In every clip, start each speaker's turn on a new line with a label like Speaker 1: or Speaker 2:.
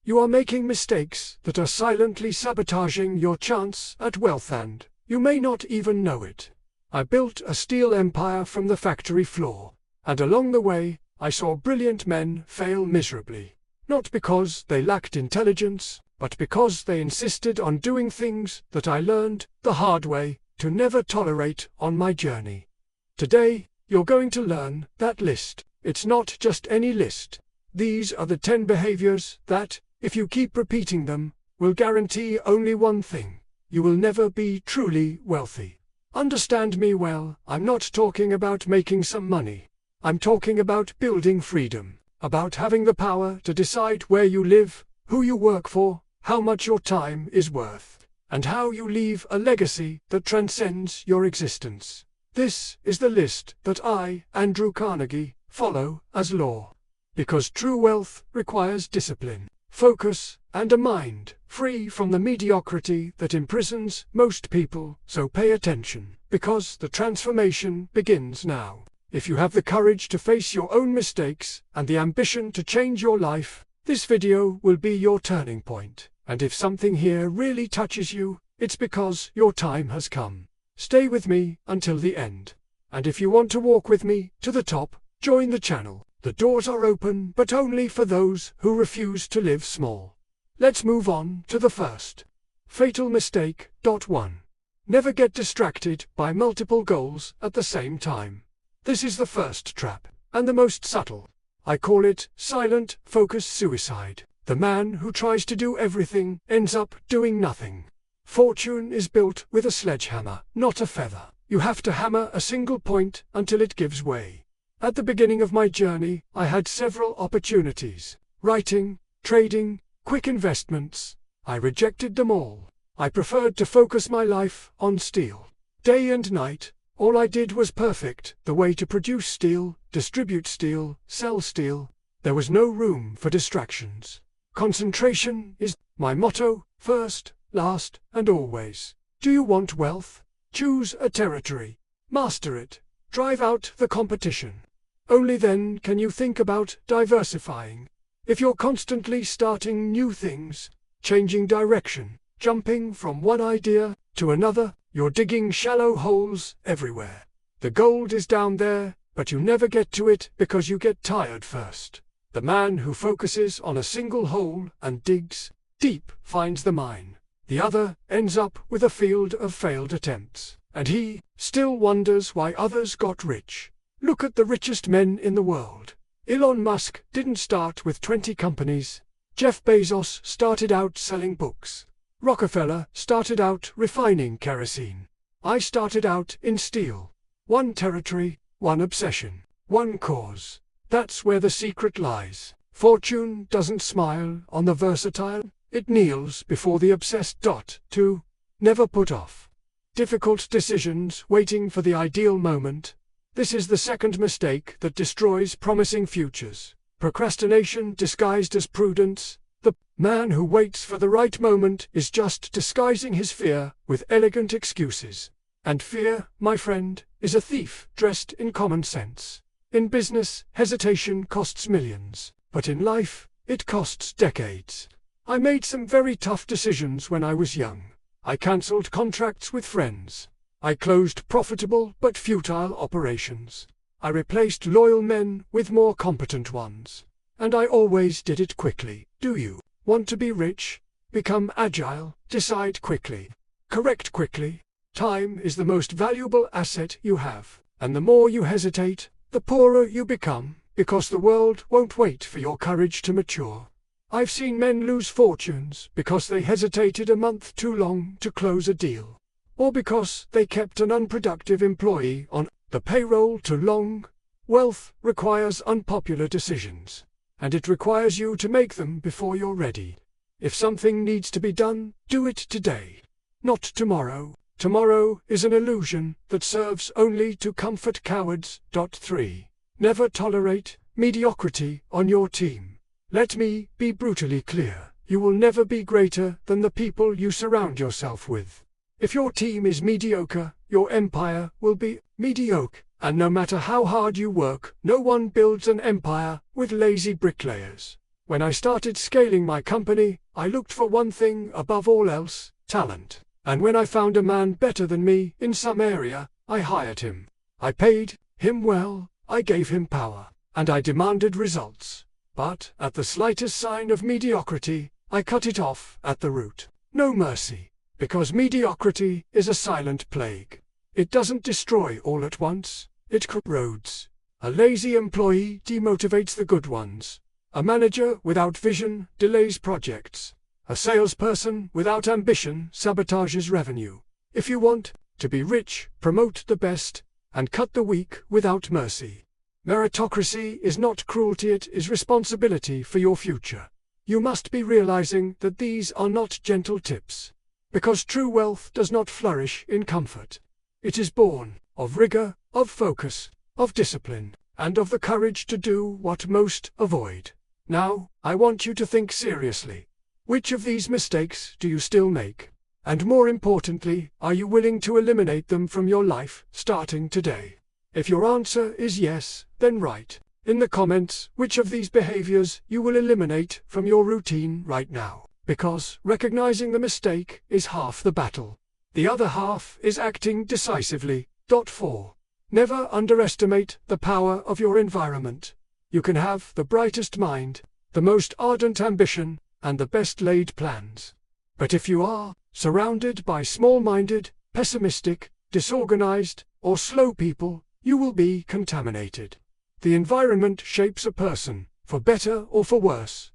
Speaker 1: You are making mistakes that are silently sabotaging your chance at wealth, and you may not even know it. I built a steel empire from the factory floor, and along the way, I saw brilliant men fail miserably. Not because they lacked intelligence, but because they insisted on doing things that I learned the hard way to never tolerate on my journey. Today, you're going to learn that list. It's not just any list. These are the 10 behaviors that, if you keep repeating them, will guarantee only one thing: you will never be truly wealthy. Understand me well, I'm not talking about making some money. I'm talking about building freedom, about having the power to decide where you live, who you work for, how much your time is worth, and how you leave a legacy that transcends your existence. This is the list that I, Andrew Carnegie, follow as law. Because true wealth requires discipline, focus, and a mind free from the mediocrity that imprisons most people. So pay attention, because the transformation begins now. If you have the courage to face your own mistakes and the ambition to change your life, this video will be your turning point. And if something here really touches you, it's because your time has come. Stay with me until the end. And if you want to walk with me to the top, join the channel. The doors are open, but only for those who refuse to live small. Let's move on to the first fatal mistake. 1. Never get distracted by multiple goals at the same time. This is the first trap, and the most subtle. I call it silent focus suicide. The man who tries to do everything ends up doing nothing. Fortune is built with a sledgehammer, not a feather. You have to hammer a single point until it gives way. At the beginning of my journey, I had several opportunities: writing, trading, quick investments. I rejected them all. I preferred to focus my life on steel. Day and night, all I did was perfect the way to produce steel, distribute steel, sell steel. There was no room for distractions. Concentration is my motto: first, last, and always. Do you want wealth? Choose a territory. Master it. Drive out the competition. Only then can you think about diversifying. If you're constantly starting new things, changing direction, jumping from one idea to another, you're digging shallow holes everywhere. The gold is down there, but you never get to it because you get tired first. The man who focuses on a single hole and digs deep finds the mine. The other ends up with a field of failed attempts, and he still wonders why others got rich. Look at the richest men in the world. Elon Musk didn't start with 20 companies. Jeff Bezos started out selling books. Rockefeller started out refining kerosene. I started out in steel. One territory, one obsession, one cause. That's where the secret lies. Fortune doesn't smile on the versatile. It kneels before the obsessed. 2. Never put off difficult decisions waiting for the ideal moment. This is the second mistake that destroys promising futures. Procrastination disguised as prudence. The man who waits for the right moment is just disguising his fear with elegant excuses. And fear, my friend, is a thief dressed in common sense. In business, hesitation costs millions, but in life, it costs decades. I made some very tough decisions when I was young. I cancelled contracts with friends. I closed profitable but futile operations. I replaced loyal men with more competent ones. And I always did it quickly. Do you want to be rich? Become agile, decide quickly, correct quickly. Time is the most valuable asset you have, and the more you hesitate, the poorer you become, because the world won't wait for your courage to mature. I've seen men lose fortunes because they hesitated a month too long to close a deal, or because they kept an unproductive employee on the payroll too long. Wealth requires unpopular decisions, and it requires you to make them before you're ready. If something needs to be done, do it today, not tomorrow. Tomorrow is an illusion that serves only to comfort cowards. 3. Never tolerate mediocrity on your team. Let me be brutally clear. You will never be greater than the people you surround yourself with. If your team is mediocre, your empire will be mediocre. And no matter how hard you work, no one builds an empire with lazy bricklayers. When I started scaling my company, I looked for one thing above all else: talent. And when I found a man better than me in some area, I hired him. I paid him well, I gave him power, and I demanded results. But at the slightest sign of mediocrity, I cut it off at the root. No mercy, because mediocrity is a silent plague. It doesn't destroy all at once, it corrodes. A lazy employee demotivates the good ones. A manager without vision delays projects. A salesperson without ambition sabotages revenue. If you want to be rich, promote the best, and cut the weak without mercy. Meritocracy is not cruelty, it is responsibility for your future. You must be realizing that these are not gentle tips. Because true wealth does not flourish in comfort. It is born of rigor, of focus, of discipline, and of the courage to do what most avoid. Now, I want you to think seriously. Which of these mistakes do you still make? And more importantly, are you willing to eliminate them from your life, starting today? If your answer is yes, then write in the comments which of these behaviors you will eliminate from your routine right now. Because recognizing the mistake is half the battle. The other half is acting decisively. 4. Never underestimate the power of your environment. You can have the brightest mind, the most ardent ambition, and the best laid plans. But if you are surrounded by small-minded, pessimistic, disorganized, or slow people, you will be contaminated. The environment shapes a person, for better or for worse.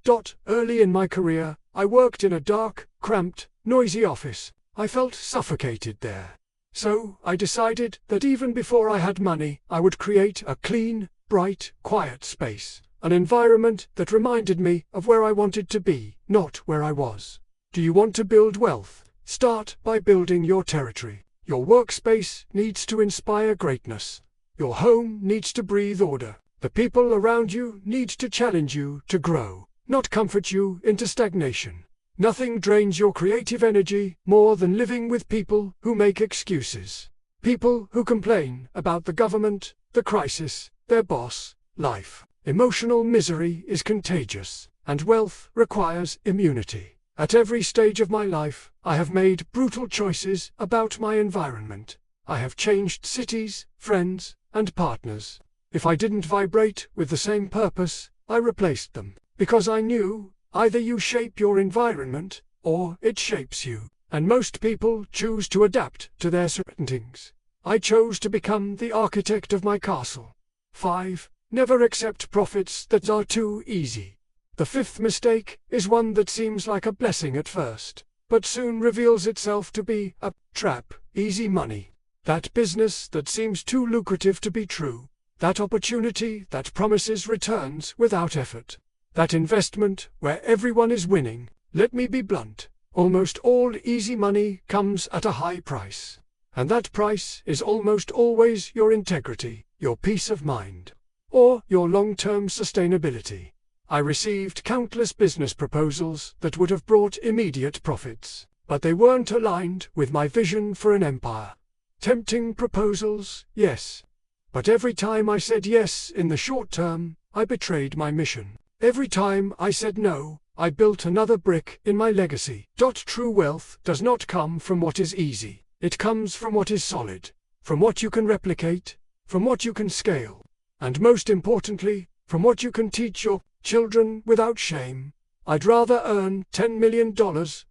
Speaker 1: Early in my career, I worked in a dark, cramped, noisy office. I felt suffocated there. So I decided that even before I had money, I would create a clean, bright, quiet space. An environment that reminded me of where I wanted to be, not where I was. Do you want to build wealth? Start by building your territory. Your workspace needs to inspire greatness. Your home needs to breathe order. The people around you need to challenge you to grow, not comfort you into stagnation. Nothing drains your creative energy more than living with people who make excuses. People who complain about the government, the crisis, their boss, life. Emotional misery is contagious, and wealth requires immunity. At every stage of my life, I have made brutal choices about my environment. I have changed cities, friends, and partners. If I didn't vibrate with the same purpose, I replaced them. Because I knew, either you shape your environment, or it shapes you. And most people choose to adapt to their surroundings. I chose to become the architect of my castle. 5. Never accept profits that are too easy. The fifth mistake is one that seems like a blessing at first, but soon reveals itself to be a trap. Easy money. That business that seems too lucrative to be true. That opportunity that promises returns without effort. That investment where everyone is winning. Let me be blunt. Almost all easy money comes at a high price. And that price is almost always your integrity, your peace of mind, or your long-term sustainability. I received countless business proposals that would have brought immediate profits, but they weren't aligned with my vision for an empire. Tempting proposals, yes. But every time I said yes in the short term, I betrayed my mission. Every time I said no, I built another brick in my legacy. True wealth does not come from what is easy. It comes from what is solid, from what you can replicate, from what you can scale, and most importantly, from what you can teach your children without shame. I'd rather earn $10 million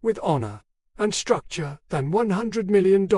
Speaker 1: with honor and structure than $100 million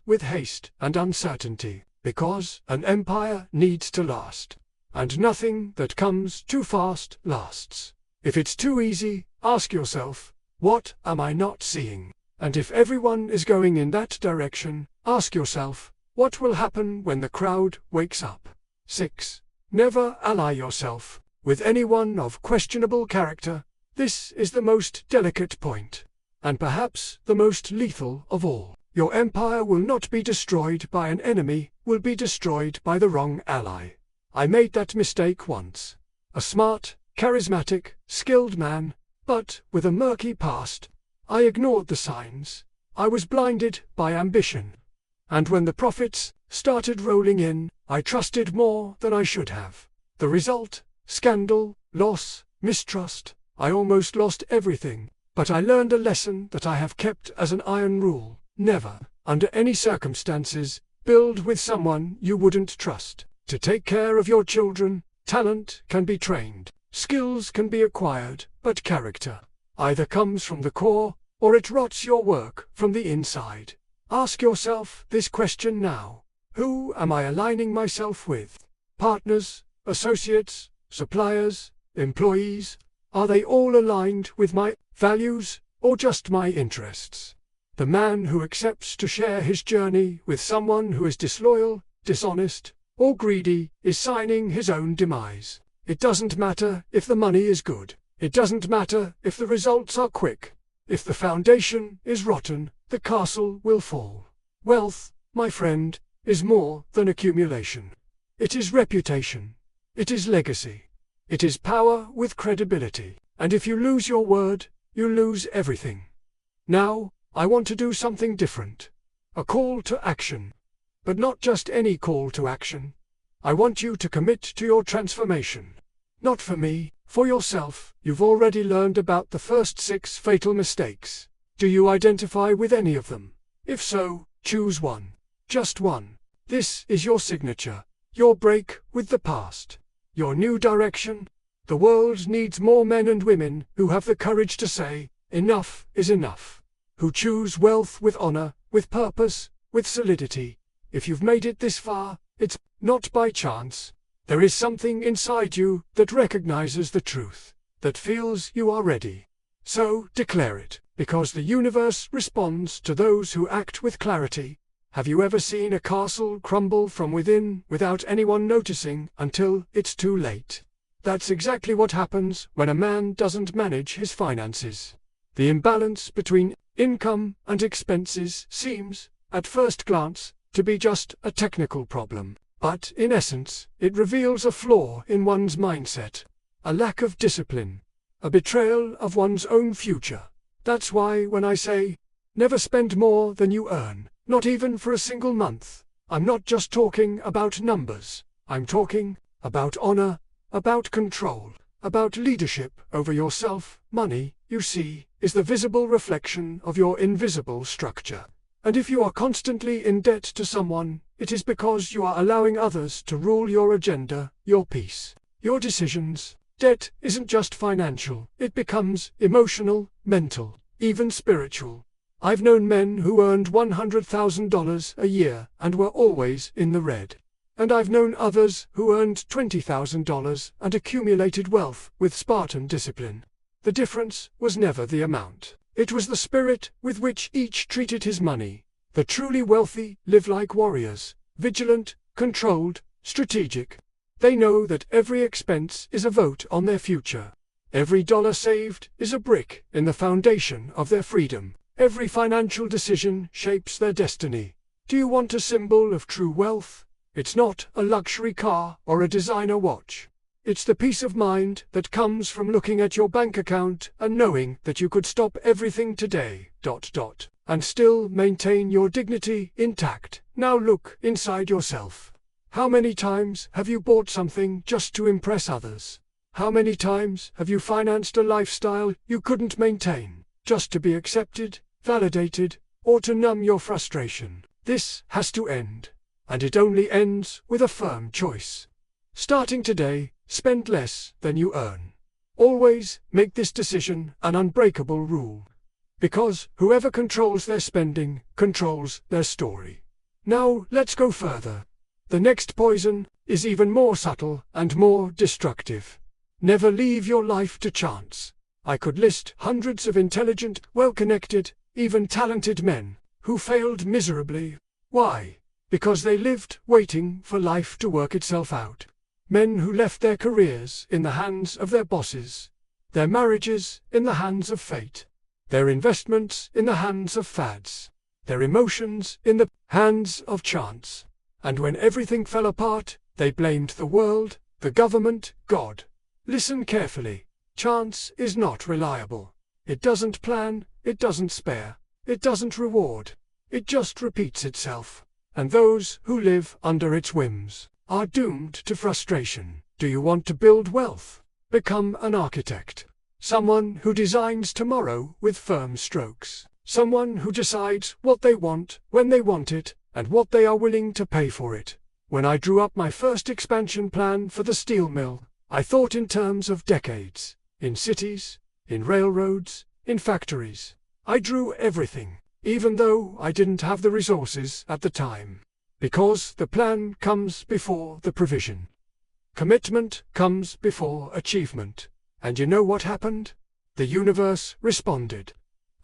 Speaker 1: with haste and uncertainty, because an empire needs to last, and nothing that comes too fast lasts. If it's too easy, ask yourself, what am I not seeing? And if everyone is going in that direction, ask yourself, what will happen when the crowd wakes up? 6. Never ally yourself with anyone of questionable character. This is the most delicate point, and perhaps the most lethal of all. Your empire will not be destroyed by an enemy, will be destroyed by the wrong ally. I made that mistake once. A smart, charismatic, skilled man, but with a murky past. I ignored the signs. I was blinded by ambition. And when the profits started rolling in, I trusted more than I should have. The result? Scandal, loss, mistrust, I almost lost everything, but I learned a lesson that I have kept as an iron rule. Never, under any circumstances, build with someone you wouldn't trust. To take care of your children, talent can be trained, skills can be acquired, but character either comes from the core, or it rots your work from the inside. Ask yourself this question now. Who am I aligning myself with? Partners, associates, suppliers, employees? Are they all aligned with my values, or just my interests? The man who accepts to share his journey with someone who is disloyal, dishonest, or greedy is signing his own demise. It doesn't matter if the money is good. It doesn't matter if the results are quick. If the foundation is rotten, the castle will fall. Wealth, my friend, is more than accumulation. It is reputation. It is legacy. It is power with credibility. And if you lose your word, you lose everything. Now, I want to do something different. A call to action. But not just any call to action. I want you to commit to your transformation. Not for me, for yourself. You've already learned about the first 6 fatal mistakes. Do you identify with any of them? If so, choose one. Just one. This is your signature. Your break with the past. Your new direction. The world needs more men and women who have the courage to say, enough is enough. Who choose wealth with honor, with purpose, with solidity. If you've made it this far, it's not by chance. There is something inside you that recognizes the truth, that feels you are ready. So declare it, because the universe responds to those who act with clarity. Have you ever seen a castle crumble from within without anyone noticing until it's too late? That's exactly what happens when a man doesn't manage his finances. The imbalance between income and expenses seems, at first glance, to be just a technical problem. But, in essence, it reveals a flaw in one's mindset, a lack of discipline, a betrayal of one's own future. That's why when I say, never spend more than you earn, not even for a single month, I'm not just talking about numbers. I'm talking about honor, about control, about leadership over yourself. Money, you see, is the visible reflection of your invisible structure. And if you are constantly in debt to someone, it is because you are allowing others to rule your agenda, your peace, your decisions. Debt isn't just financial, it becomes emotional, mental, even spiritual. I've known men who earned $100,000 a year and were always in the red. And I've known others who earned $20,000 and accumulated wealth with Spartan discipline. The difference was never the amount. It was the spirit with which each treated his money. The truly wealthy live like warriors, vigilant, controlled, strategic. They know that every expense is a vote on their future. Every dollar saved is a brick in the foundation of their freedom. Every financial decision shapes their destiny. Do you want a symbol of true wealth? It's not a luxury car or a designer watch. It's the peace of mind that comes from looking at your bank account and knowing that you could stop everything today, and still maintain your dignity intact. Now look inside yourself. How many times have you bought something just to impress others? How many times have you financed a lifestyle you couldn't maintain, just to be accepted, validated, or to numb your frustration? This has to end, and it only ends with a firm choice. Starting today, spend less than you earn. Always make this decision an unbreakable rule. Because whoever controls their spending controls their story. Now let's go further. The next poison is even more subtle and more destructive. Never leave your life to chance. I could list hundreds of intelligent, well-connected, even talented men who failed miserably. Why? Because they lived waiting for life to work itself out. Men who left their careers in the hands of their bosses, their marriages in the hands of fate, their investments in the hands of fads, their emotions in the hands of chance. And when everything fell apart, they blamed the world, the government, God. Listen carefully. Chance is not reliable. It doesn't plan, it doesn't spare, it doesn't reward. It just repeats itself. And those who live under its whims are doomed to frustration. Do you want to build wealth? Become an architect. Someone who designs tomorrow with firm strokes. Someone who decides what they want, when they want it, and what they are willing to pay for it. When I drew up my first expansion plan for the steel mill, I thought in terms of decades. In cities, in railroads, in factories. I drew everything, even though I didn't have the resources at the time. Because the plan comes before the provision. Commitment comes before achievement. And you know what happened? The universe responded.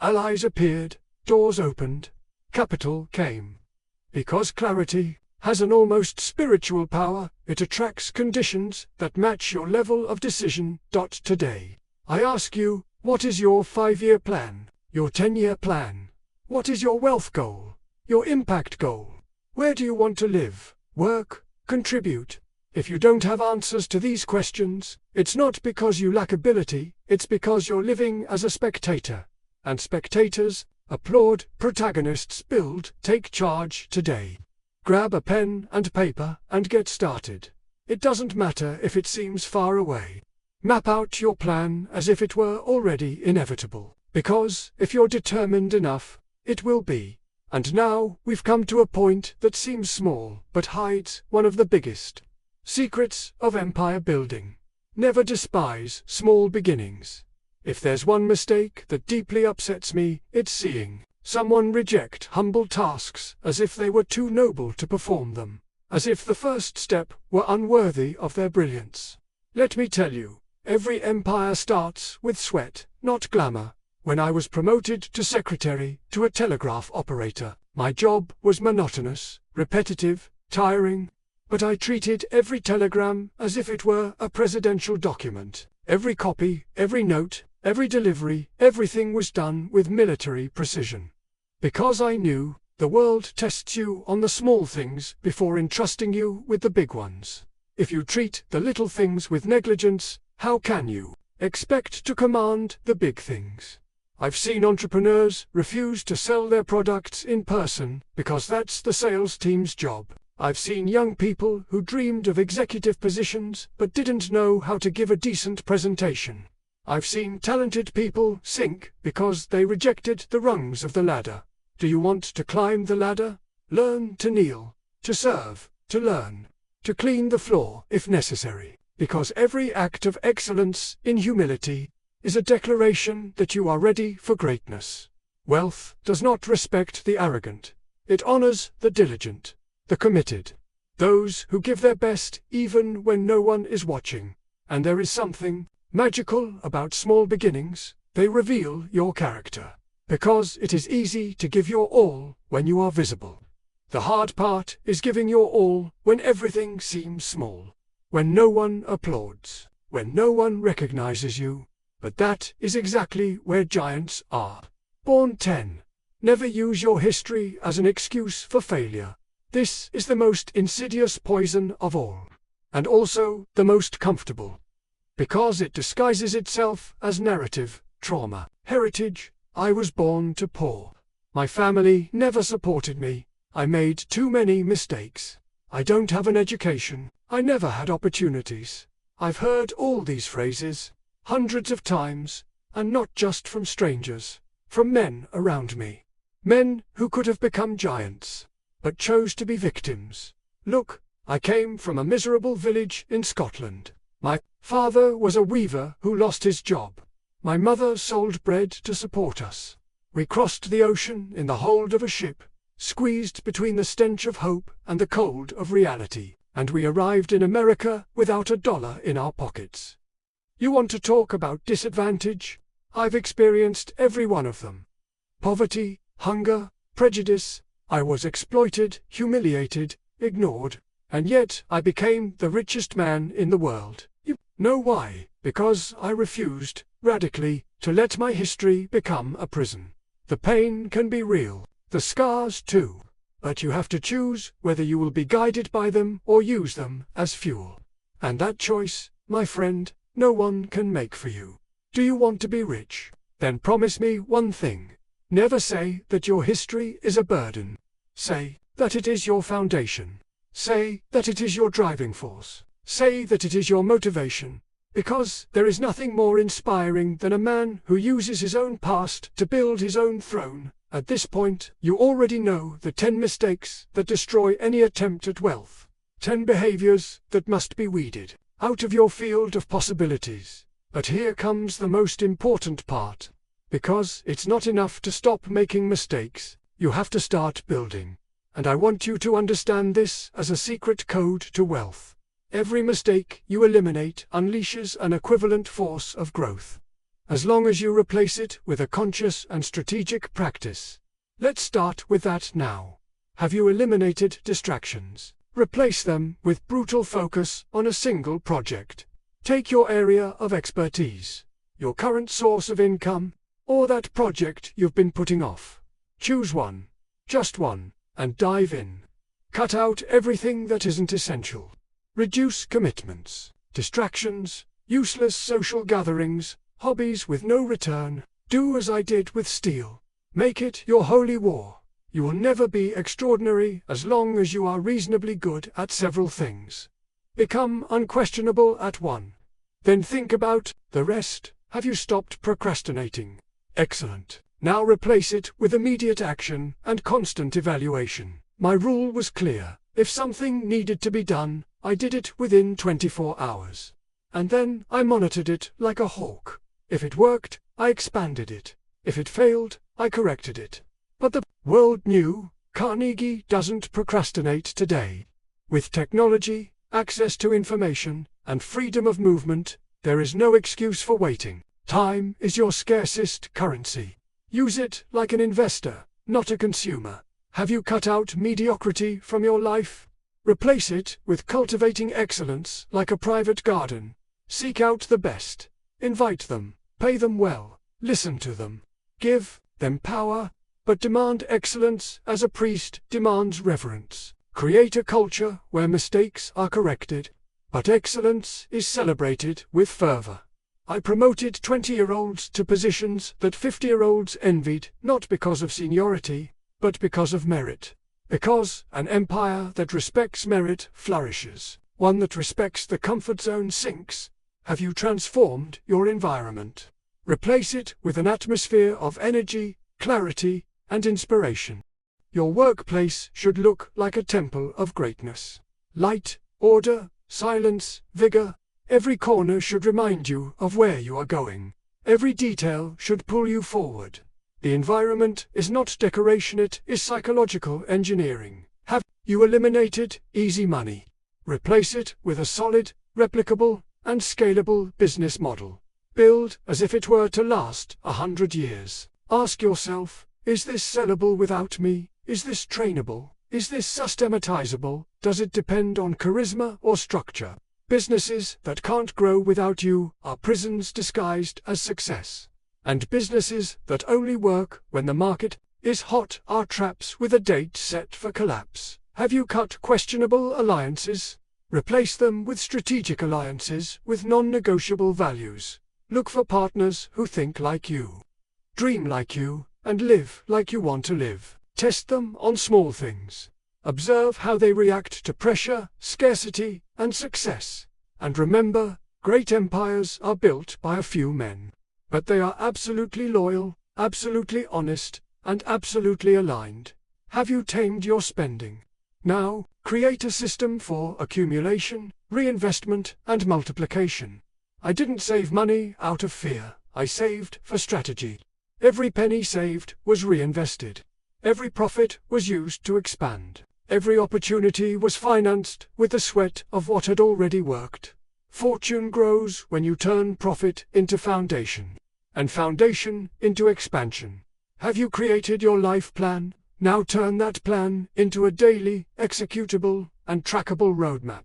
Speaker 1: Allies appeared, doors opened, capital came. Because clarity has an almost spiritual power, it attracts conditions that match your level of decision. Today, I ask you, what is your 5-year plan, your 10-year plan? What is your wealth goal, your impact goal? Where do you want to live, work, contribute? If you don't have answers to these questions, it's not because you lack ability, it's because you're living as a spectator. And spectators applaud, protagonists build. Take charge today. Grab a pen and paper and get started. It doesn't matter if it seems far away. Map out your plan as if it were already inevitable. Because if you're determined enough, it will be. And now we've come to a point that seems small but hides one of the biggest secrets of empire building. Never despise small beginnings. If there's one mistake that deeply upsets me, it's seeing someone reject humble tasks as if they were too noble to perform them, as if the first step were unworthy of their brilliance. Let me tell you, every empire starts with sweat, not glamour. When I was promoted to secretary to a telegraph operator, my job was monotonous, repetitive, tiring, but I treated every telegram as if it were a presidential document. Every copy, every note, every delivery, everything was done with military precision. Because I knew, the world tests you on the small things before entrusting you with the big ones. If you treat the little things with negligence, how can you expect to command the big things? I've seen entrepreneurs refuse to sell their products in person because that's the sales team's job. I've seen young people who dreamed of executive positions but didn't know how to give a decent presentation. I've seen talented people sink because they rejected the rungs of the ladder. Do you want to climb the ladder? Learn to kneel, to serve, to learn, to clean the floor if necessary. Because every act of excellence in humility is a declaration that you are ready for greatness. Wealth does not respect the arrogant. It honors the diligent, the committed, those who give their best even when no one is watching. And there is something magical about small beginnings. They reveal your character. Because it is easy to give your all when you are visible. The hard part is giving your all when everything seems small. When no one applauds. When no one recognizes you. But that is exactly where giants are. Born 10. Never use your history as an excuse for failure. This is the most insidious poison of all. And also the most comfortable. Because it disguises itself as narrative, trauma, heritage. I was born to poor. My family never supported me. I made too many mistakes. I don't have an education. I never had opportunities. I've heard all these phrases hundreds of times, and not just from strangers, from men around me. Men who could have become giants, but chose to be victims. Look, I came from a miserable village in Scotland. My father was a weaver who lost his job. My mother sold bread to support us. We crossed the ocean in the hold of a ship, squeezed between the stench of hope and the cold of reality, and we arrived in America without $1 in our pockets. You want to talk about disadvantage? I've experienced every one of them. Poverty, hunger, prejudice. I was exploited, humiliated, ignored, and yet I became the richest man in the world. You know why? Because I refused, radically, to let my history become a prison. The pain can be real, the scars too, but you have to choose whether you will be guided by them or use them as fuel. And that choice, my friend, no one can make for you. Do you want to be rich? Then promise me one thing. Never say that your history is a burden. Say that it is your foundation. Say that it is your driving force. Say that it is your motivation. Because there is nothing more inspiring than a man who uses his own past to build his own throne. At this point, you already know the 10 mistakes that destroy any attempt at wealth. 10 behaviors that must be weeded out of your field of possibilities. But here comes the most important part. Because it's not enough to stop making mistakes, you have to start building. And I want you to understand this as a secret code to wealth. Every mistake you eliminate unleashes an equivalent force of growth, as long as you replace it with a conscious and strategic practice. Let's start with that now. Have you eliminated distractions? Replace them with brutal focus on a single project. Take your area of expertise, your current source of income, or that project you've been putting off. Choose one, just one, and dive in. Cut out everything that isn't essential. Reduce commitments, distractions, useless social gatherings, hobbies with no return. Do as I did with steel. Make it your holy war. You will never be extraordinary as long as you are reasonably good at several things. Become unquestionable at one. Then think about the rest. Have you stopped procrastinating? Excellent. Now replace it with immediate action and constant evaluation. My rule was clear. If something needed to be done, I did it within 24 hours. And then I monitored it like a hawk. If it worked, I expanded it. If it failed, I corrected it. But the world knew Carnegie doesn't procrastinate today. With technology, access to information, and freedom of movement, there is no excuse for waiting. Time is your scarcest currency. Use it like an investor, not a consumer. Have you cut out mediocrity from your life? Replace it with cultivating excellence like a private garden. Seek out the best. Invite them. Pay them well. Listen to them. Give them power, but demand excellence as a priest demands reverence. Create a culture where mistakes are corrected, but excellence is celebrated with fervor. I promoted 20-year-olds to positions that 50-year-olds envied, not because of seniority, but because of merit. Because an empire that respects merit flourishes. One that respects the comfort zone sinks. Have you transformed your environment? Replace it with an atmosphere of energy, clarity, and inspiration. Your workplace should look like a temple of greatness. Light, order, silence, vigor. Every corner should remind you of where you are going. Every detail should pull you forward. The environment is not decoration, it is psychological engineering. Have you eliminated easy money? Replace it with a solid, replicable, and scalable business model. Build as if it were to last 100 years. Ask yourself, is this sellable without me? Is this trainable? Is this systematizable? Does it depend on charisma or structure? Businesses that can't grow without you are prisons disguised as success. And businesses that only work when the market is hot are traps with a date set for collapse. Have you cut questionable alliances? Replace them with strategic alliances with non-negotiable values. Look for partners who think like you, dream like you, and live like you want to live. Test them on small things. Observe how they react to pressure, scarcity, and success. And remember, great empires are built by a few men. But they are absolutely loyal, absolutely honest, and absolutely aligned. Have you tamed your spending? Now, create a system for accumulation, reinvestment, and multiplication. I didn't save money out of fear. I saved for strategy. Every penny saved was reinvested. Every profit was used to expand. Every opportunity was financed with the sweat of what had already worked. Fortune grows when you turn profit into foundation, and foundation into expansion. Have you created your life plan? Now turn that plan into a daily, executable, and trackable roadmap.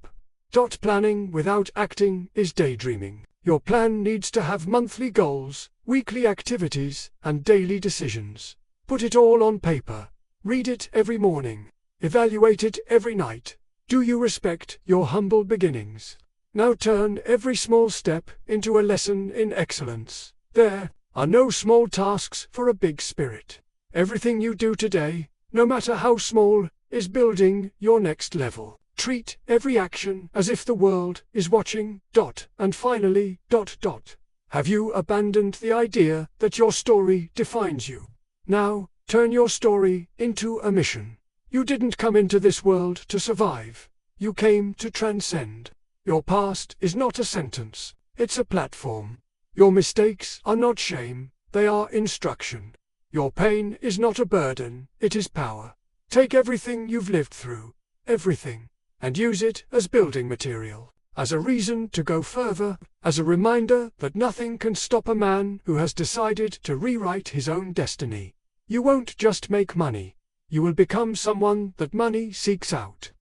Speaker 1: Planning without acting is daydreaming. Your plan needs to have monthly goals, weekly activities, and daily decisions. Put it all on paper. Read it every morning. Evaluate it every night. Do you respect your humble beginnings? Now turn every small step into a lesson in excellence. There are no small tasks for a big spirit. Everything you do today, no matter how small, is building your next level. Treat every action as if the world is watching. And finally. Have you abandoned the idea that your story defines you? Now, turn your story into a mission. You didn't come into this world to survive. You came to transcend. Your past is not a sentence, it's a platform. Your mistakes are not shame, they are instruction. Your pain is not a burden, it is power. Take everything you've lived through, everything, and use it as building material, as a reason to go further, as a reminder that nothing can stop a man who has decided to rewrite his own destiny. You won't just make money. You will become someone that money seeks out.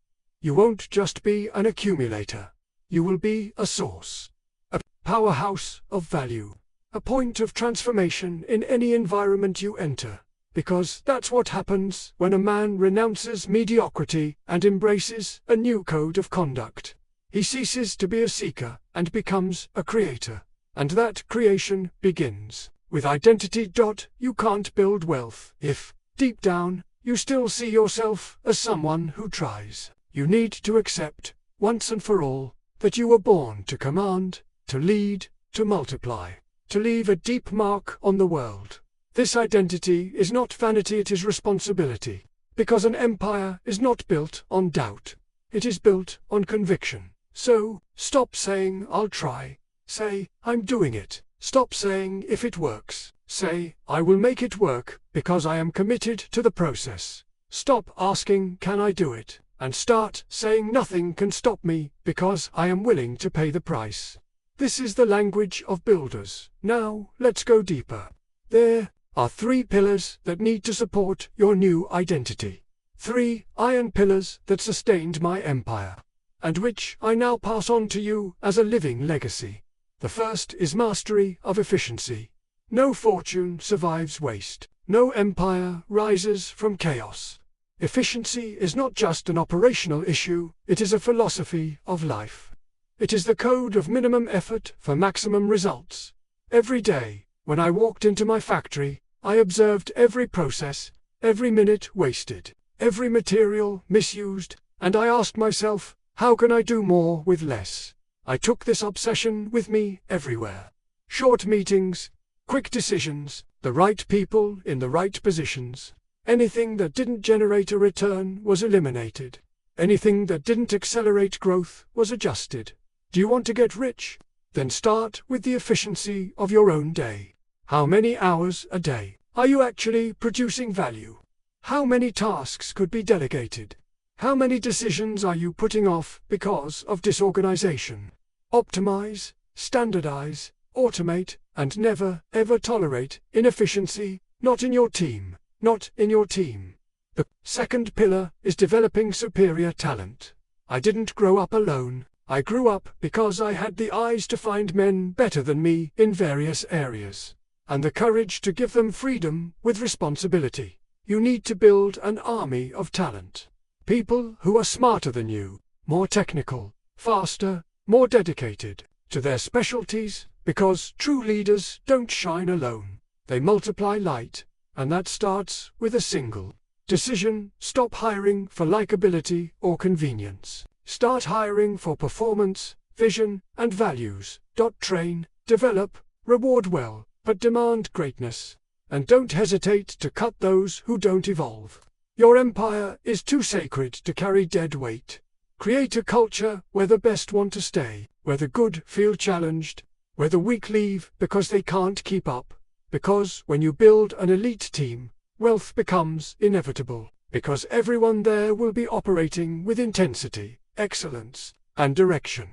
Speaker 1: You won't just be an accumulator. You will be a source, a powerhouse of value, a point of transformation in any environment you enter. Because that's what happens when a man renounces mediocrity and embraces a new code of conduct. He ceases to be a seeker and becomes a creator. And that creation begins with identity. You can't build wealth if, deep down, you still see yourself as someone who tries. You need to accept, once and for all, that you were born to command, to lead, to multiply, to leave a deep mark on the world. This identity is not vanity, it is responsibility. Because an empire is not built on doubt. It is built on conviction. So, stop saying, I'll try. Say, I'm doing it. Stop saying, if it works. Say, I will make it work, because I am committed to the process. Stop asking, can I do it? And start saying, nothing can stop me, because I am willing to pay the price. This is the language of builders. Now, let's go deeper. There are 3 pillars that need to support your new identity. 3 iron pillars that sustained my empire, and which I now pass on to you as a living legacy. The first is mastery of efficiency. No fortune survives waste. No empire rises from chaos. Efficiency is not just an operational issue, it is a philosophy of life. It is the code of minimum effort for maximum results. Every day, when I walked into my factory, I observed every process, every minute wasted, every material misused, and I asked myself, how can I do more with less? I took this obsession with me everywhere. Short meetings, quick decisions, the right people in the right positions. Anything that didn't generate a return was eliminated. Anything that didn't accelerate growth was adjusted. Do you want to get rich? Then start with the efficiency of your own day. How many hours a day are you actually producing value? How many tasks could be delegated? How many decisions are you putting off because of disorganization? Optimize, standardize, automate, and never, ever tolerate inefficiency, not in your team. Not in your team. The second pillar is developing superior talent. I didn't grow up alone. I grew up because I had the eyes to find men better than me in various areas, and the courage to give them freedom with responsibility. You need to build an army of talent. People who are smarter than you, more technical, faster, more dedicated to their specialties, because true leaders don't shine alone. They multiply light. And that starts with a single decision. Stop hiring for likability or convenience. Start hiring for performance, vision, and values. Train, develop, reward well, but demand greatness. And don't hesitate to cut those who don't evolve. Your empire is too sacred to carry dead weight. Create a culture where the best want to stay, where the good feel challenged, where the weak leave because they can't keep up. Because when you build an elite team, wealth becomes inevitable, because everyone there will be operating with intensity, excellence, and direction.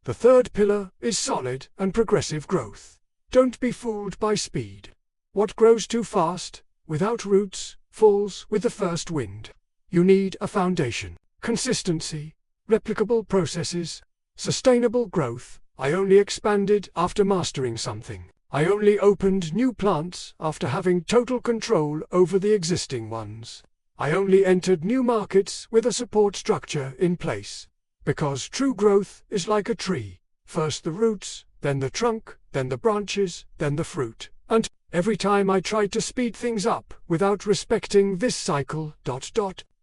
Speaker 1: The third pillar is solid and progressive growth. Don't be fooled by speed. What grows too fast, without roots, falls with the first wind. You need a foundation, consistency, replicable processes, sustainable growth. I only expanded after mastering something. I only opened new plants after having total control over the existing ones. I only entered new markets with a support structure in place. Because true growth is like a tree. First the roots, then the trunk, then the branches, then the fruit. And every time I tried to speed things up without respecting this cycle,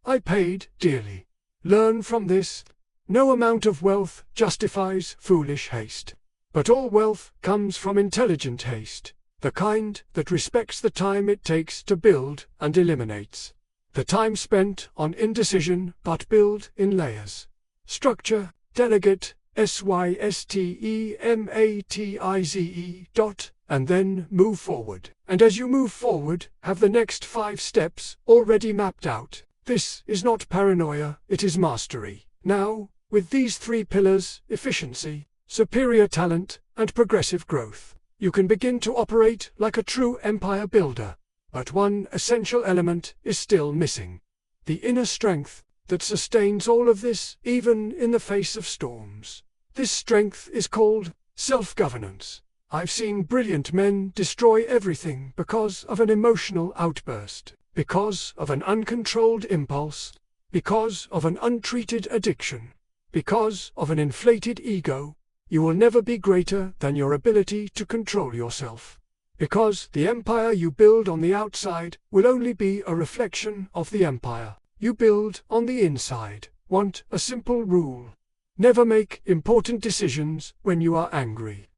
Speaker 1: I paid dearly. Learn from this. No amount of wealth justifies foolish haste. But all wealth comes from intelligent haste, the kind that respects the time it takes to build and eliminates the time spent on indecision but build in layers. Structure, delegate, systematize. And then move forward. And as you move forward, have the next 5 steps already mapped out. This is not paranoia, it is mastery. Now, with these 3 pillars, efficiency, superior talent, and progressive growth, you can begin to operate like a true empire builder. But one essential element is still missing. The inner strength that sustains all of this, even in the face of storms. This strength is called self-governance. I've seen brilliant men destroy everything because of an emotional outburst, because of an uncontrolled impulse, because of an untreated addiction, because of an inflated ego. You will never be greater than your ability to control yourself. Because the empire you build on the outside will only be a reflection of the empire you build on the inside. Want a simple rule. Never make important decisions when you are angry.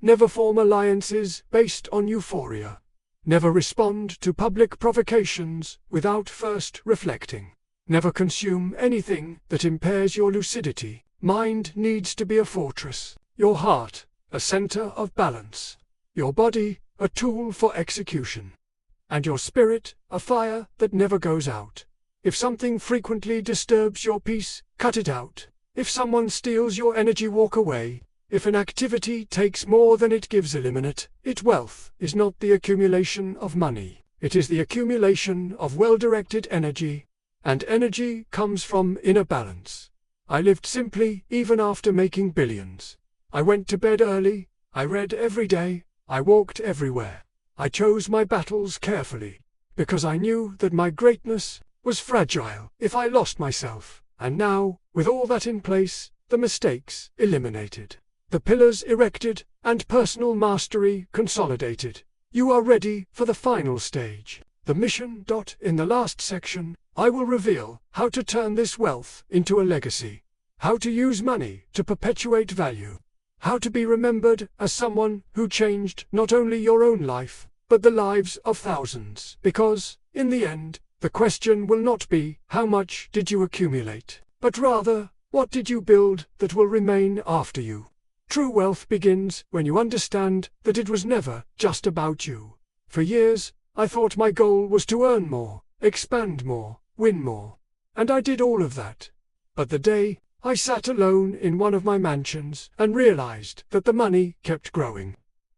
Speaker 1: Never form alliances based on euphoria. Never respond to public provocations without first reflecting. Never consume anything that impairs your lucidity. Mind needs to be a fortress. Your heart, a center of balance. Your body, a tool for execution. And your spirit, a fire that never goes out. If something frequently disturbs your peace, cut it out. If someone steals your energy, walk away. If an activity takes more than it gives, eliminate it. Wealth is not the accumulation of money. It is the accumulation of well-directed energy. And energy comes from inner balance. I lived simply even after making billions. I went to bed early. I read every day. I walked everywhere. I chose my battles carefully. Because I knew that my greatness was fragile if I lost myself. And now, with all that in place, the mistakes eliminated, the pillars erected, and personal mastery consolidated, you are ready for the final stage, the mission. In the last section, I will reveal how to turn this wealth into a legacy, how to use money to perpetuate value, how to be remembered as someone who changed not only your own life, but the lives of thousands. Because, in the end, the question will not be, how much did you accumulate, but rather, what did you build that will remain after you? True wealth begins when you understand that it was never just about you. For years, I thought my goal was to earn more, expand more, win more. And I did all of that. But the day I sat alone in one of my mansions and realized that the money kept growing,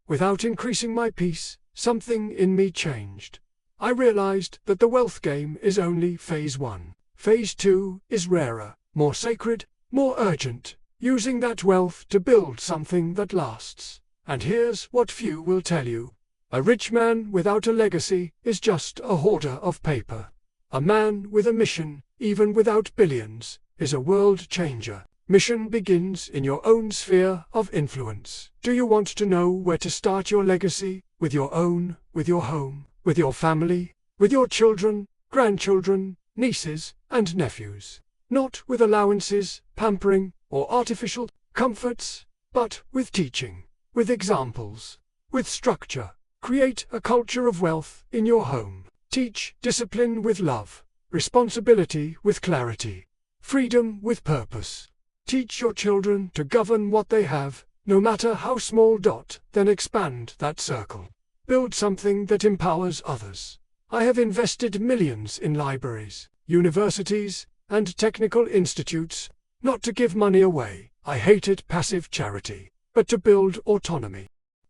Speaker 1: without increasing my peace, something in me changed. I realized that the wealth game is only phase 1. Phase 2 is rarer, more sacred, more urgent, using that wealth to build something that lasts. And here's what few will tell you. A rich man without a legacy is just a hoarder of paper. A man with a mission, even without billions, is a world changer. Mission begins in your own sphere of influence. Do you want to know where to start your legacy? With your home, with your family, with your children, grandchildren, nieces, and nephews. Not with allowances, pampering, or artificial comforts, but with teaching, with examples, with structure. Create a culture of wealth in your home. Teach discipline with love, responsibility with clarity, freedom with purpose. Teach your children to govern what they have, no matter how small. Then expand that circle. Build something that empowers others. I have invested millions in libraries, universities, and technical institutes, not to give money away. I hated passive charity, but to build autonomy.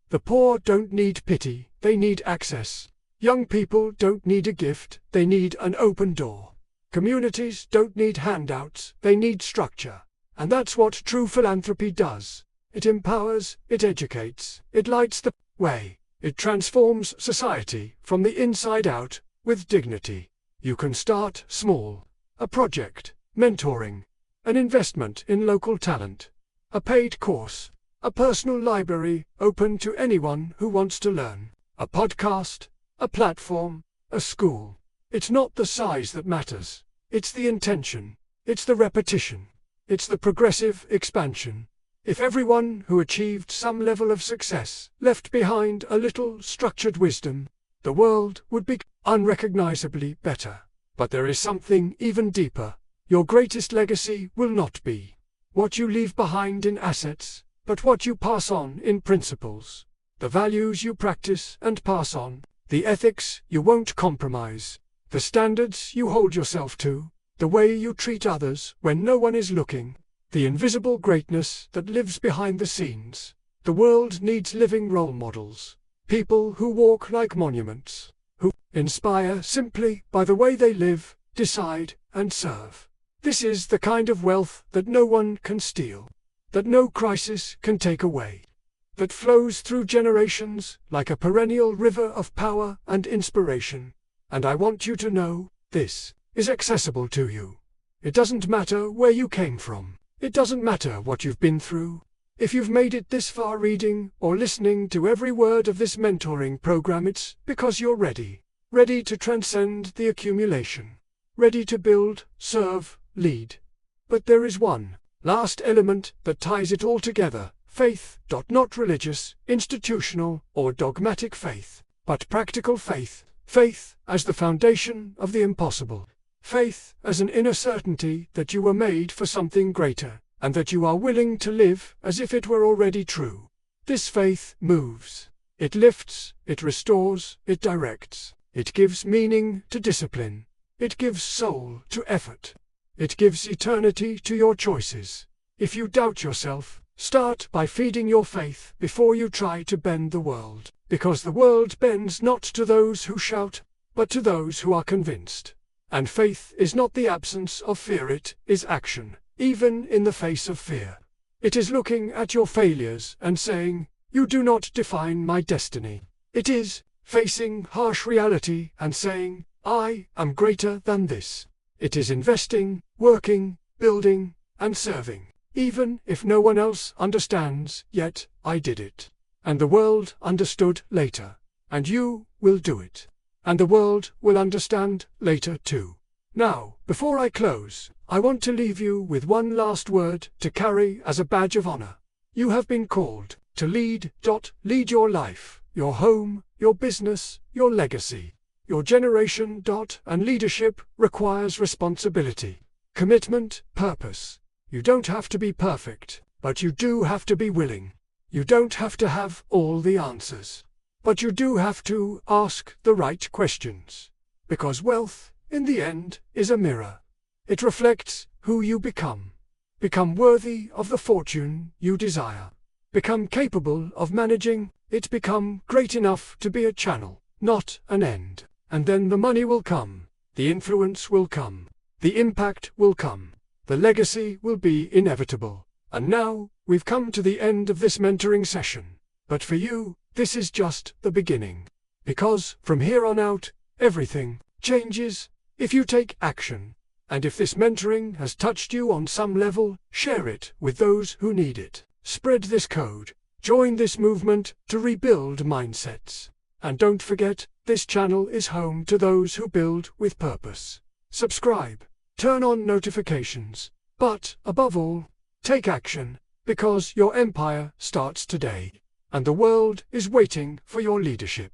Speaker 1: The poor don't need pity, they need access. Young people don't need a gift, they need an open door. Communities don't need handouts, they need structure. And that's what true philanthropy does. It empowers, it educates, it lights the way. It transforms society from the inside out with dignity. You can start small. A project, mentoring, an investment in local talent, a paid course, a personal library open to anyone who wants to learn, a podcast, a platform, a school. It's not the size that matters. It's the intention. It's the repetition. It's the progressive expansion. If everyone who achieved some level of success left behind a little structured wisdom, the world would be unrecognizably better. But there is something even deeper. Your greatest legacy will not be what you leave behind in assets, but what you pass on in principles. The values you practice and pass on, the ethics you won't compromise, the standards you hold yourself to, the way you treat others when no one is looking, the invisible greatness that lives behind the scenes. The world needs living role models, people who walk like monuments, who inspire simply by the way they live, decide, and serve. This is the kind of wealth that no one can steal, that no crisis can take away, that flows through generations like a perennial river of power and inspiration. And I want you to know, this is accessible to you. It doesn't matter where you came from. It doesn't matter what you've been through. If you've made it this far reading or listening to every word of this mentoring program, it's because you're ready. Ready to transcend the accumulation. Ready to build, serve, lead. But there is one last element that ties it all together. Faith. Not religious, institutional, or dogmatic faith, but practical faith. Faith as the foundation of the impossible. Faith as an inner certainty that you were made for something greater, and that you are willing to live as if it were already true. This faith moves. It lifts, it restores, it directs. It gives meaning to discipline. It gives soul to effort. It gives eternity to your choices. If you doubt yourself, start by feeding your faith before you try to bend the world, because the world bends not to those who shout, but to those who are convinced. And faith is not the absence of fear, it is action, even in the face of fear. It is looking at your failures and saying, "You do not define my destiny." It is facing harsh reality and saying, "I am greater than this." It is investing, working, building, and serving. Even if no one else understands yet, I did it. And the world understood later. And you will do it. And the world will understand later too. Now, before I close, I want to leave you with one last word to carry as a badge of honor. You have been called to lead. Lead your life, your home, your business, your legacy, your generation. And leadership requires responsibility, commitment, purpose. You don't have to be perfect, but you do have to be willing. You don't have to have all the answers, but you do have to ask the right questions. Because wealth, in the end, is a mirror. It reflects who you become. Become worthy of the fortune you desire. Become capable of managing it. Become great enough to be a channel, not an end. And then the money will come. The influence will come. The impact will come. The legacy will be inevitable. And now, we've come to the end of this mentoring session. But for you, this is just the beginning. Because, from here on out, everything changes if you take action. And if this mentoring has touched you on some level, share it with those who need it. Spread this code. Join this movement to rebuild mindsets. And don't forget, this channel is home to those who build with purpose. Subscribe. Turn on notifications. But, above all, take action, because your empire starts today, and the world is waiting for your leadership.